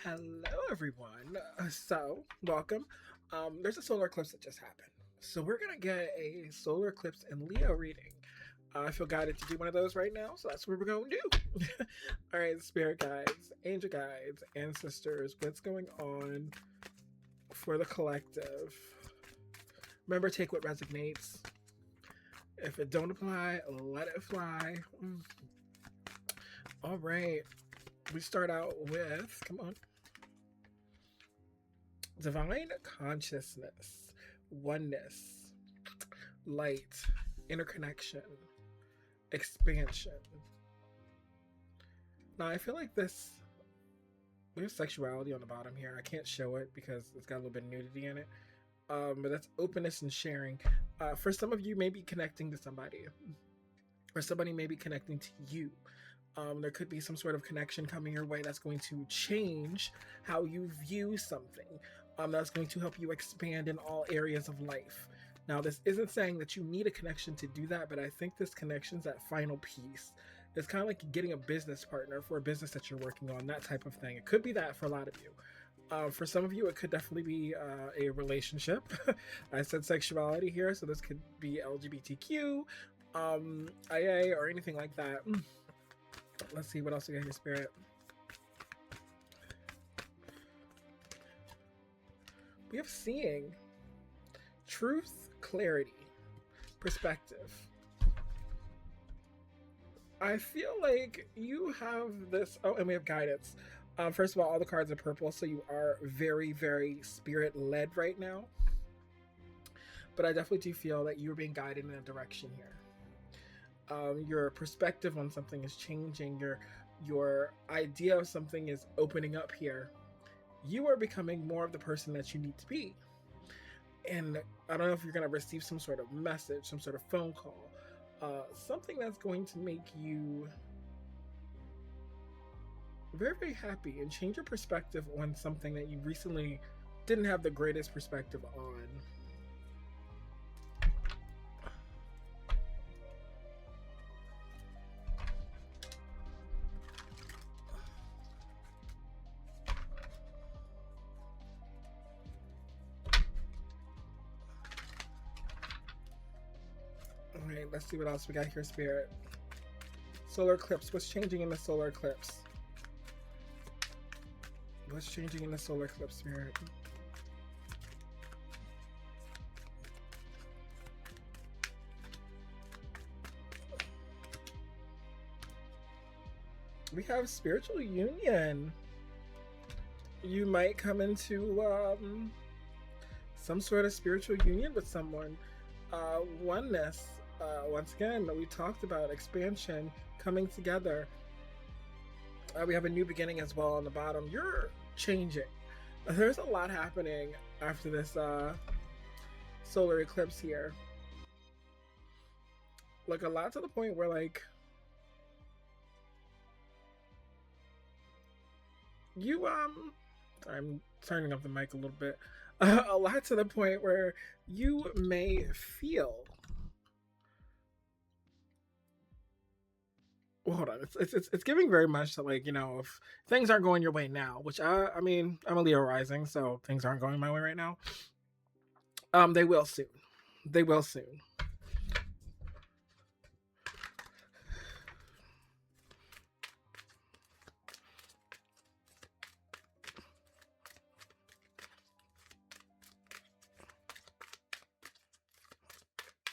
Hello, everyone. Welcome. There's a solar eclipse that just happened. So, we're going to get a solar eclipse and Leo reading. I feel guided to do one of those right now, so that's what we're going to do. All right, spirit guides, angel guides, ancestors, what's going on for the collective? Remember, take what resonates. If it don't apply, let it fly. All right, we start out with, come on, divine consciousness, oneness, light, interconnection, expansion. Now, I feel like we have sexuality on the bottom here. I can't show it because it's got a little bit of nudity in it. But that's openness and sharing. For some of you, maybe connecting to somebody, or somebody may be connecting to you. There could be some sort of connection coming your way that's going to change how you view something. That's going to help you expand in all areas of life. Now, this isn't saying that you need a connection to do that, but I think this connection's that final piece. It's kind of like getting a business partner for a business that you're working on, that type of thing. It could be that for a lot of you. For some of you, it could definitely be a relationship. I said sexuality here, so this could be LGBTQ, IA, or anything like that. Let's see what else we got here, Spirit. We have seeing, truth, clarity, perspective. I feel like you have this. Oh, and we have guidance. First of all the cards are purple, so you are very, very spirit led right now. But I definitely do feel that you're being guided in a direction here. Your perspective on something is changing. Your idea of something is opening up here. You are becoming more of the person that you need to be. And I don't know if you're going to receive some sort of message, some sort of phone call, something that's going to make you very, very happy and change your perspective on something that you recently didn't have the greatest perspective on. All right, let's see what else we got here, Spirit. Solar eclipse. What's changing in the solar eclipse? What's changing in the solar eclipse, Spirit? We have spiritual union. You might come into some sort of spiritual union with someone. Oneness. Once again, we talked about expansion, coming together. We have a new beginning as well on the bottom. You're changing. There's a lot happening after this solar eclipse here. Like, a lot to the point where, like, you I'm turning up the mic a little bit. A lot to the point where you may feel, well, hold on, it's giving very much to, like, if things aren't going your way now, which I mean, I'm a Leo rising, so things aren't going my way right now. They will soon. They will soon.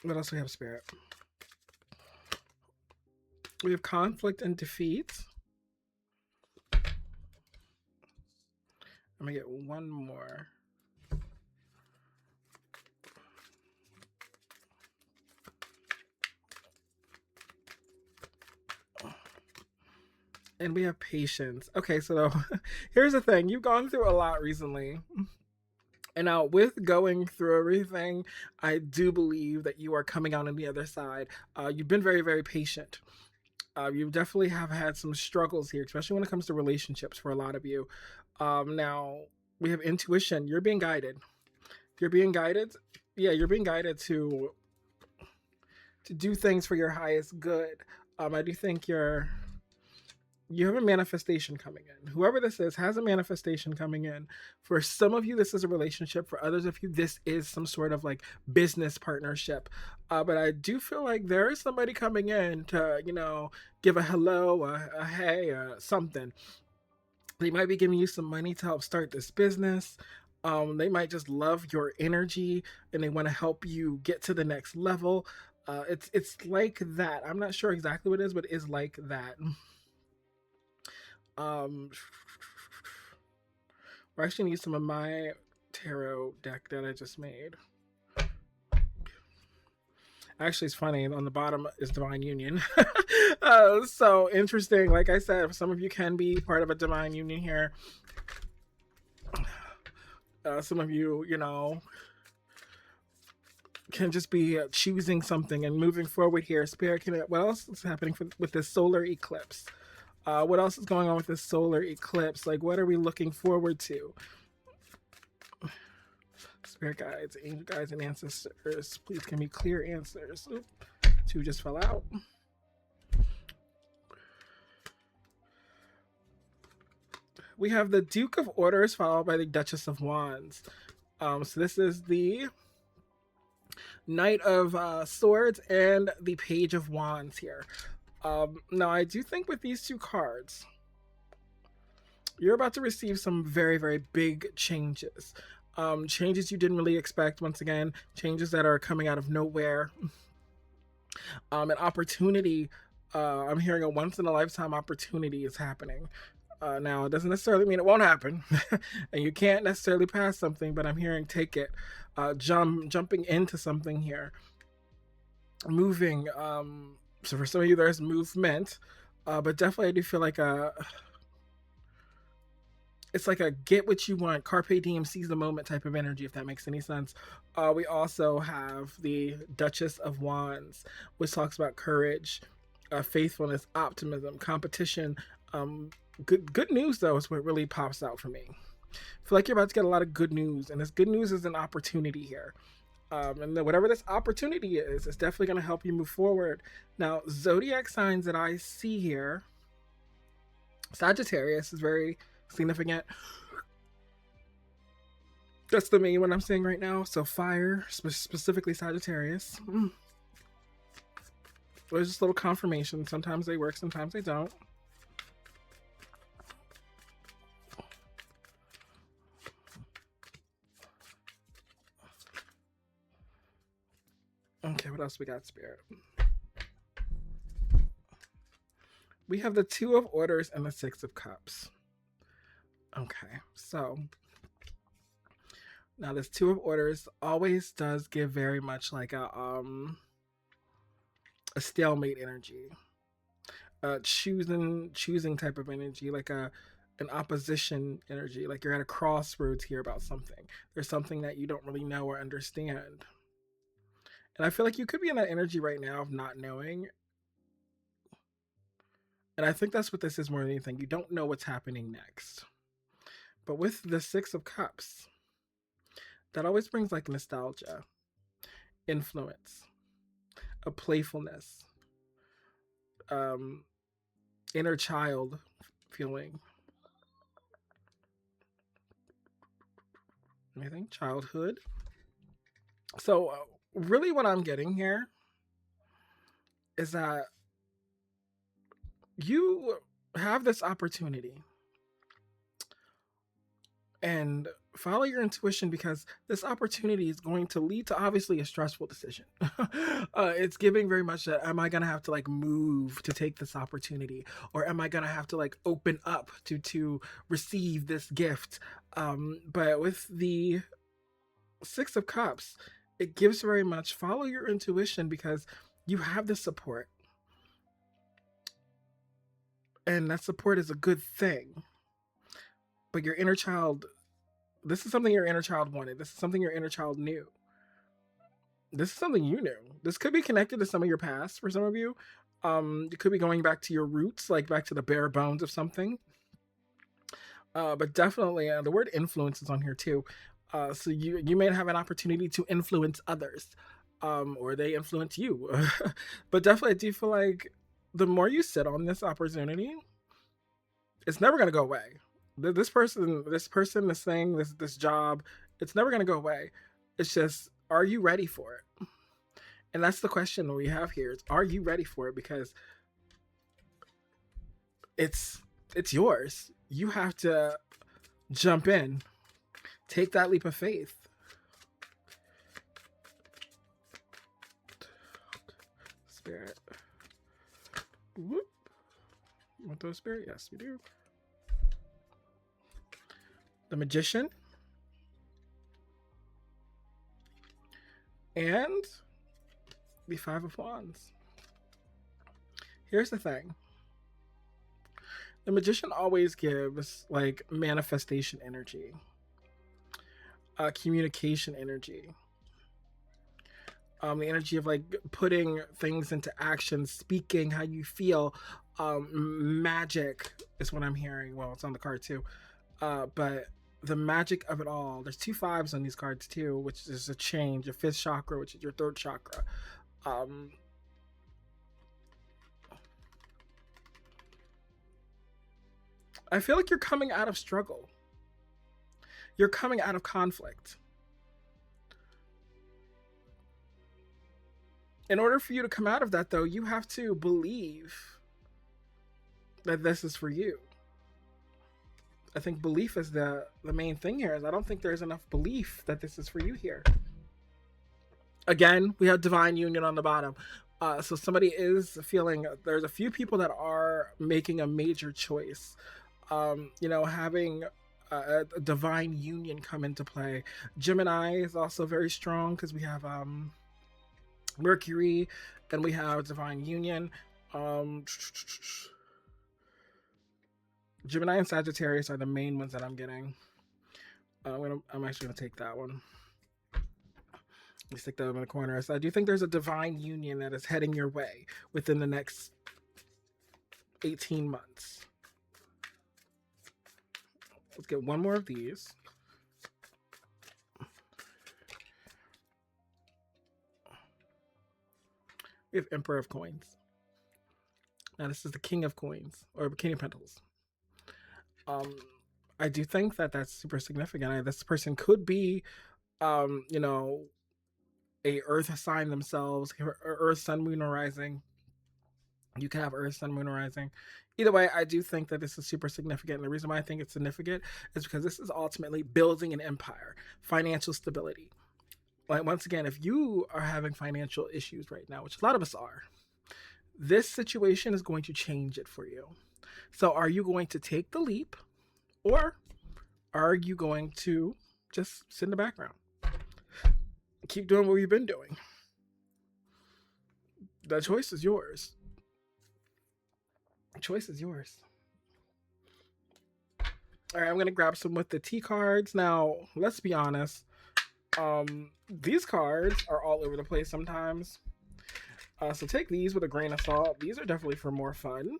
What else do we have, Spirit? We have conflict and defeat. I'm gonna get one more. And we have patience. Okay, so here's the thing. You've gone through a lot recently. And now, with going through everything, I do believe that you are coming out on the other side. You've been very, very patient. You definitely have had some struggles here, especially when it comes to relationships for a lot of you. Now, we have intuition. You're being guided. You're being guided. Yeah, you're being guided to do things for your highest good. I do think you have a manifestation coming in. Whoever this is has a manifestation coming in. For some of you, this is a relationship. For others of you, this is some sort of like business partnership. But I do feel like there is somebody coming in to, give a hello, a hey, something. They might be giving you some money to help start this business. They might just love your energy and they want to help you get to the next level. It's like that. I'm not sure exactly what it is, but it is like that. Um, we're actually gonna use some of my tarot deck that I just made. Actually, it's funny. On the bottom is Divine Union. So interesting. Like I said, some of you can be part of a Divine Union here. Some of you, can just be choosing something and moving forward here. Spirit, what else is happening with this solar eclipse? What else is going on with this solar eclipse? Like, what are we looking forward to? Spirit guides, angel guides, and ancestors, please give me clear answers. Oop, 2 just fell out. We have the Duke of Orders followed by the Duchess of Wands. So this is the Knight of Swords and the Page of Wands here. Now, I do think with these 2 cards, you're about to receive some very, very big changes. Changes you didn't really expect, once again, changes that are coming out of nowhere. An opportunity, I'm hearing a once-in-a-lifetime opportunity is happening. Now, it doesn't necessarily mean it won't happen, and you can't necessarily pass something, but I'm hearing take it. Jumping into something here. Moving. So for some of you, there's movement, but definitely I do feel like it's like a get what you want, carpe diem, seize the moment type of energy, if that makes any sense. We also have the Duchess of Wands, which talks about courage, faithfulness, optimism, competition. Good news, though, is what really pops out for me. I feel like you're about to get a lot of good news, and this good news is an opportunity here. And then whatever this opportunity is, it's definitely going to help you move forward. Now, zodiac signs that I see here, Sagittarius is very significant. That's the main one I'm seeing right now. So fire, specifically Sagittarius. There's just a little confirmation. Sometimes they work, sometimes they don't. Okay, what else we got, Spirit? We have the 2 of Orders and the 6 of Cups. Okay, so now this 2 of Orders always does give very much like a stalemate energy, choosing type of energy, like an opposition energy, like you're at a crossroads here about something. There's something that you don't really know or understand. And I feel like you could be in that energy right now of not knowing. And I think that's what this is more than anything. You don't know what's happening next. But with the 6 of Cups, that always brings like nostalgia, influence, a playfulness, inner child feeling. Anything? Childhood. So really what I'm getting here is that you have this opportunity and follow your intuition, because this opportunity is going to lead to obviously a stressful decision. It's giving very much that, am I going to have to like move to take this opportunity, or am I going to have to like open up to receive this gift? But with the 6 of Cups, it gives very much follow your intuition, because you have the support, and that support is a good thing. But your inner child, this is something your inner child wanted. This is something your inner child knew. This is something you knew. This could be connected to some of your past for some of you. You could be going back to your roots, like back to the bare bones of something. But definitely, the word influence is on here too. So you may have an opportunity to influence others, or they influence you. But definitely, I do feel like the more you sit on this opportunity, it's never going to go away. This person, this thing, this job, it's never going to go away. It's just, are you ready for it? And that's the question we have here. Is, are you ready for it? Because it's yours. You have to jump in, take that leap of faith. Spirit. Whoop. You want those, Spirit? Yes, we do. The Magician. And the Five of Wands. Here's the thing. The Magician always gives like manifestation energy, communication energy, the energy of like putting things into action, speaking how you feel. Magic is what I'm hearing. Well, it's on the card too, but the magic of it all. There's 2 5s on these cards too, which is a change. Your 5th chakra, which is your 3rd chakra. I feel like you're coming out of struggle. You're coming out of conflict. In order for you to come out of that, though, you have to believe that this is for you. I think belief is the main thing here. Is I don't think there's enough belief that this is for you here. Again, we have divine union on the bottom. So somebody is feeling, there's a few people that are making a major choice. Having a divine union come into play. Gemini is also very strong because we have Mercury, and we have divine union. Gemini and Sagittarius are the main ones that I'm getting. I'm actually gonna take that one. Let me stick that in the corner. So I do think there's a divine union that is heading your way within the next 18 months. Let's get one more of these. We have Emperor of Coins. Now this is the King of Coins, or King of Pentacles. I do think that that's super significant. This person could be, a Earth sign themselves, Earth, Sun, Moon, or Rising. You can have Earth, Sun, Moon, or Rising. Either way, I do think that this is super significant. And the reason why I think it's significant is because this is ultimately building an empire, financial stability. Like, once again, if you are having financial issues right now, which a lot of us are, this situation is going to change it for you. So are you going to take the leap, or are you going to just sit in the background? Keep doing what you've been doing. The choice is yours. The choice is yours. All right, I'm going to grab some with the T cards. Now, let's be honest. These cards are all over the place sometimes. So take these with a grain of salt. These are definitely for more fun.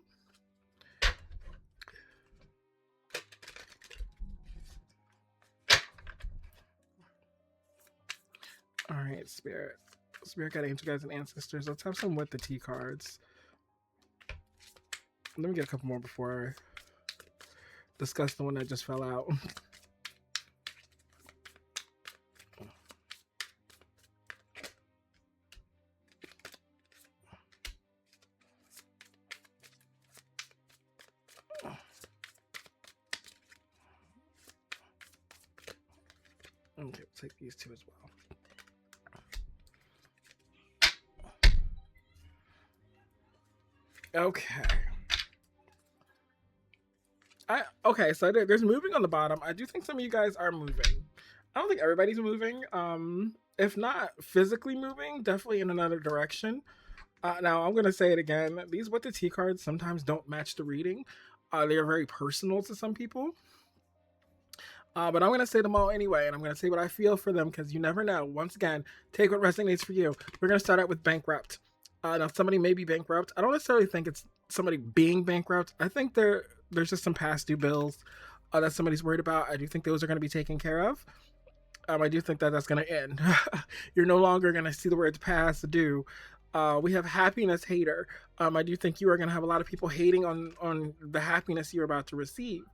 All right, Spirit. Spirit got angel guides and ancestors. Let's have some with the T cards. Let me get a couple more before I discuss the one that just fell out. Okay, we'll take these two as well. Okay. Okay, so there's moving on the bottom. I do think some of you guys are moving. I don't think everybody's moving. If not physically moving, definitely in another direction. Now, I'm going to say it again. These with the T cards sometimes don't match the reading. They are very personal to some people. But I'm going to say them all anyway, and I'm going to say what I feel for them because you never know. Once again, take what resonates for you. We're going to start out with bankrupt. Now, somebody may be bankrupt. I don't necessarily think it's somebody being bankrupt. I think there's just some past due bills that somebody's worried about. I do think those are going to be taken care of. I do think that that's going to end. You're no longer going to see the words past due. We have happiness hater. I do think you are going to have a lot of people hating on the happiness you're about to receive.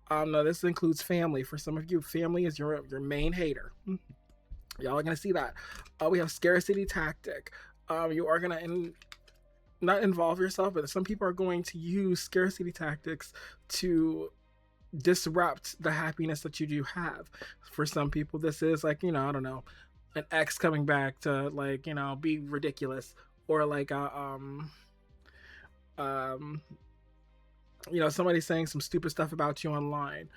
No, this includes family. For some of you, family is your main hater. Y'all are going to see that. We have scarcity tactic. You are going to not involve yourself, but some people are going to use scarcity tactics to disrupt the happiness that you do have. For some people, this is like, I don't know, an ex coming back to like, be ridiculous, or like um somebody saying some stupid stuff about you online.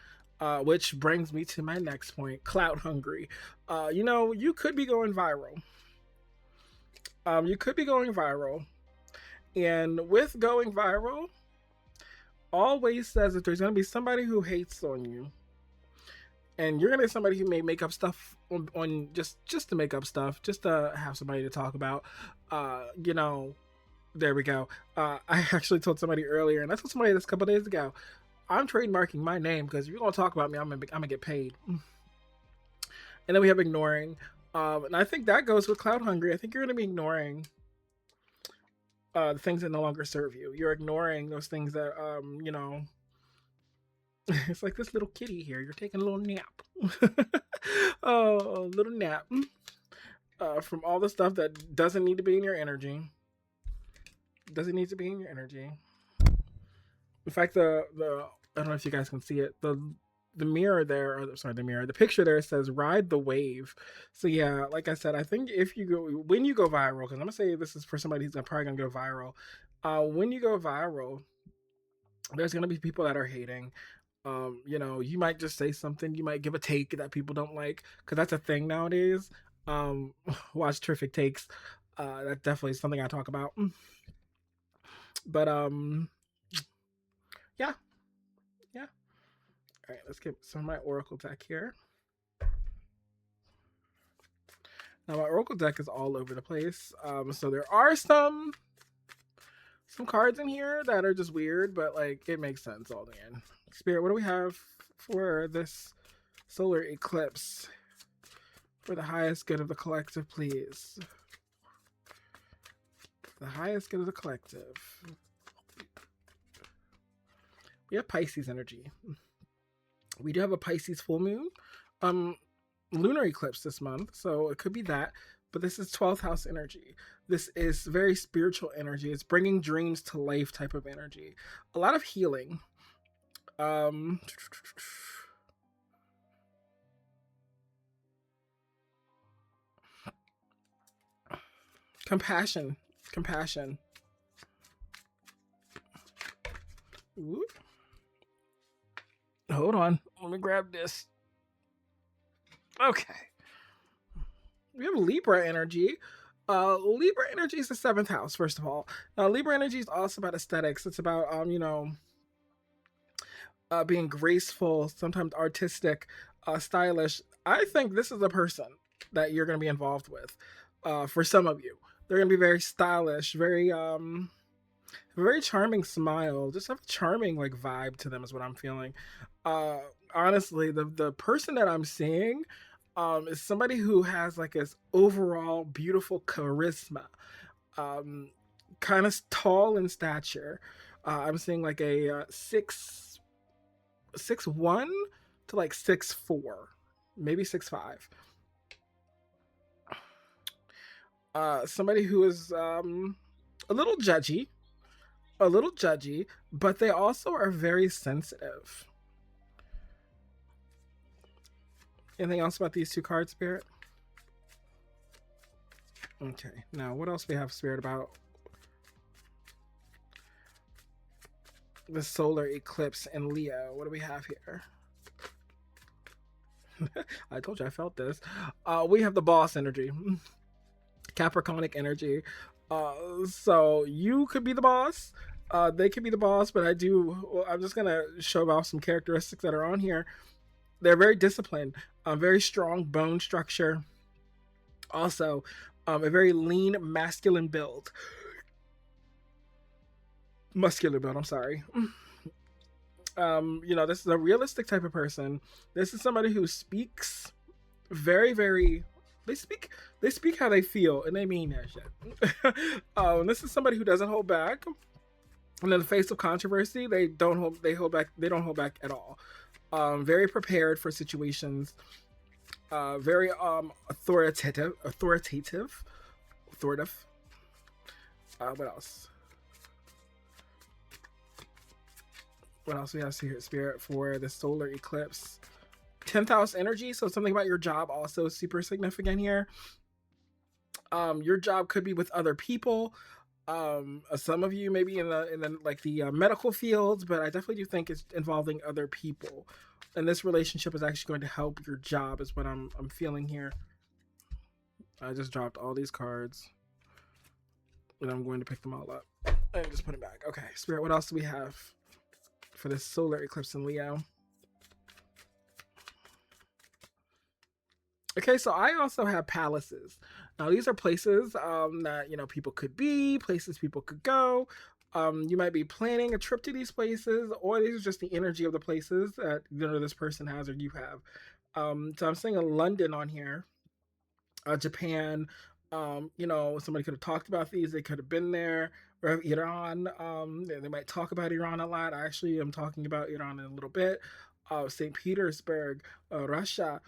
Which brings me to my next point: clout hungry. You could be going viral. You could be going viral, and with going viral, always says that there's going to be somebody who hates on you, and you're going to be somebody who may make up stuff on just to make up stuff, just to have somebody to talk about. There we go. I actually told somebody earlier, and I told somebody this a couple days ago, I'm trademarking my name, because if you're going to talk about me, I'm gonna get paid. And then we have ignoring. And I think that goes with cloud hungry. I think you're going to be ignoring the things that no longer serve you. You're ignoring those things that, it's like this little kitty here. You're taking a little nap. Oh, a little nap. From all the stuff that doesn't need to be in your energy. Doesn't need to be in your energy. In fact, the I don't know if you guys can see it. The mirror there, the picture there says ride the wave. So yeah, like I said, I think when you go viral, because I'm gonna say this is for somebody who's probably gonna go viral. When you go viral, there's gonna be people that are hating. You might just say something, you might give a take that people don't like, because that's a thing nowadays. Watch Terrific Takes. That's definitely something I talk about. But yeah. All right, let's get some of my Oracle deck here. Now my Oracle deck is all over the place. So there are some cards in here that are just weird, but like it makes sense all in. Spirit, what do we have for this solar eclipse? For the highest good of the collective, please. The highest good of the collective. We have Pisces energy. We do have a Pisces full moon. Lunar eclipse this month, so it could be that. But this is 12th house energy. This is very spiritual energy. It's bringing dreams to life type of energy. A lot of healing. Compassion. Ooh. Hold on. Let me grab this. Okay. We have Libra energy. Libra energy is the 7th house, first of all. Now, Libra energy is also about aesthetics. It's about, being graceful, sometimes artistic, stylish. I think this is a person that you're going to be involved with. For some of you, they're going to be very stylish, very charming smile. Just have a charming like vibe to them is what I'm feeling. Honestly, the person that I'm seeing is somebody who has like this overall beautiful charisma. Kind of tall in stature. I'm seeing like a 6'1" to like 6'4", maybe 6'5". Somebody who is a little judgy, but they also are very sensitive. Anything else about these two cards, Spirit? Okay, now what else we have, Spirit, about the solar eclipse in Leo? What do we have here? I told you I felt this. We have the boss energy. Capricornic energy. So you could be the boss. They could be the boss, but I'm just gonna show off some characteristics that are on here. They're very disciplined, very strong bone structure. Also, a very lean, masculine build. Muscular build, I'm sorry. This is a realistic type of person. This is somebody who speaks very, very They speak how they feel, and they mean that shit. This is somebody who doesn't hold back. And in the face of controversy, they hold back. They don't hold back at all. Very prepared for situations. Very authoritative. What else? What else we have here? Spirit for the solar eclipse. 10th house energy. So something about your job also super significant here. Your job could be with other people. Some of you maybe in the medical fields, but I definitely do think it's involving other people. And this relationship is actually going to help your job, is what I'm feeling here. I just dropped all these cards, and I'm going to pick them all up and just put them back. Okay, Spirit, what else do we have for this solar eclipse in Leo? Okay, so I also have palaces. Now, these are places that, people could be, places people could go. You might be planning a trip to these places, or these are just the energy of the places that, this person has or you have. So I'm seeing a London on here, Japan. Somebody could have talked about these. They could have been there. Or Iran. They might talk about Iran a lot. I actually am talking about Iran in a little bit. St. Petersburg, Russia.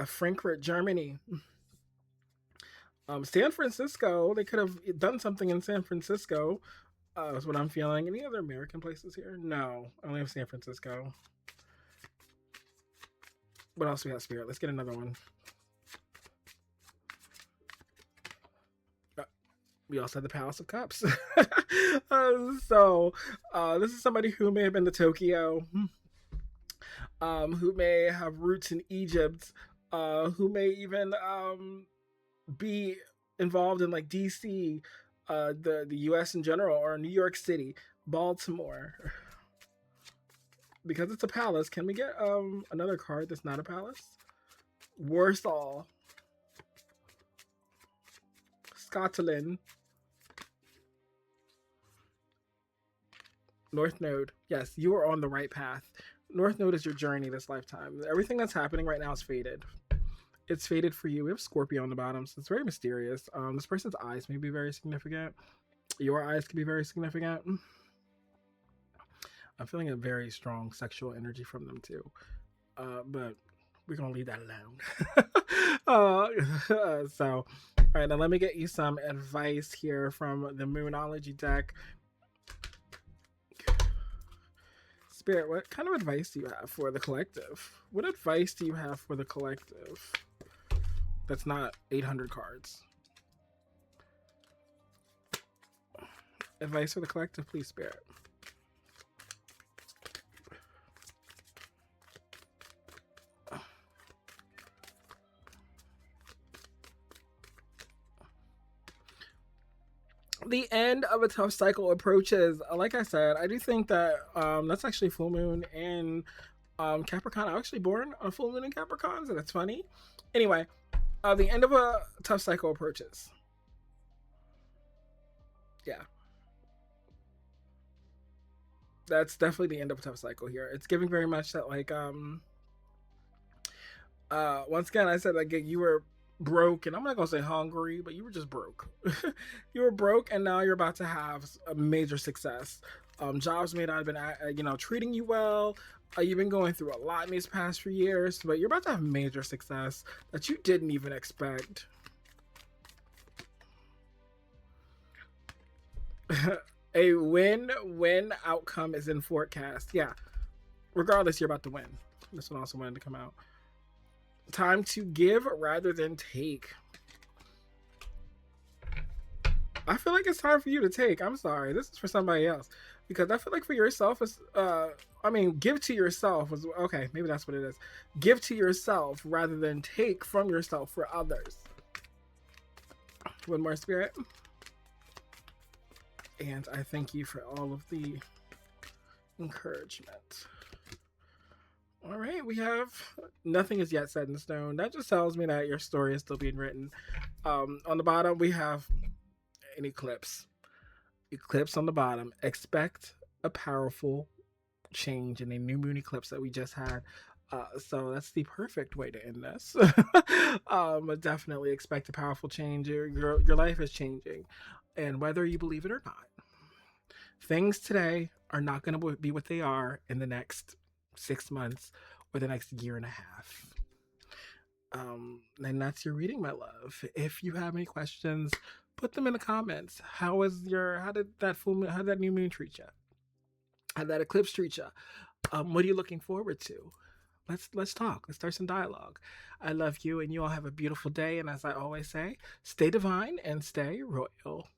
Frankfurt, Germany. San Francisco. They could have done something in San Francisco. Is what I'm feeling. Any other American places here? No, I only have San Francisco. What else we have, Spirit? Let's get another one. We also have the Palace of Cups. So this is somebody who may have been to Tokyo, who may have roots in Egypt, who may even be involved in like DC, the US in general, or New York City, Baltimore. Because it's a palace, can we get another card that's not a palace? Warsaw, Scotland, North Node. Yes, you are on the right path. North Node is your journey this lifetime. Everything that's happening right now is fated. It's fated for you. We have Scorpio on the bottom, so it's very mysterious. This person's eyes may be very significant. Your eyes could be very significant. I'm feeling a very strong sexual energy from them too. But we're gonna leave that alone. So, all right, now let me get you some advice here from the Moonology deck. Spirit, what kind of advice do you have for the collective? What advice do you have for the collective? That's not 800 cards. Advice for the collective, please, Spirit. The end of a tough cycle approaches. Like I said, I do think that that's actually full moon in Capricorn. I was actually born on full moon in Capricorn, so that's funny. Anyway, the end of a tough cycle approaches. Yeah. That's definitely the end of a tough cycle here. It's giving very much that, like, once again, I said, like, you were broke, and I'm not gonna say hungry, but you were just broke. You were broke, and now you're about to have a major success. Jobs may not have been, treating you well. You've been going through a lot in these past few years, but you're about to have major success that you didn't even expect. A win-win outcome is in forecast. Yeah. Regardless, you're about to win. This one also wanted to come out. Time to give rather than take. I feel like it's time for you to take. I'm sorry. This is for somebody else. Because I feel like for yourself, give to yourself. Okay, maybe that's what it is. Give to yourself rather than take from yourself for others. One more, Spirit. And I thank you for all of the encouragement. All right, we have nothing is yet set in stone. That just tells me that your story is still being written. On the bottom, we have an eclipse. Eclipse on the bottom. Expect a powerful change in a new moon eclipse that we just had. So that's the perfect way to end this. Definitely expect a powerful change. Your life is changing, and whether you believe it or not, things today are not going to be what they are in the next 6 months or the next year and a half. And that's your reading, my love. If you have any questions, put them in the comments. How did that full moon, how did that new moon treat you? How did that eclipse treat you? What are you looking forward to? Let's talk. Let's start some dialogue. I love you, and you all have a beautiful day. And as I always say, stay divine and stay royal.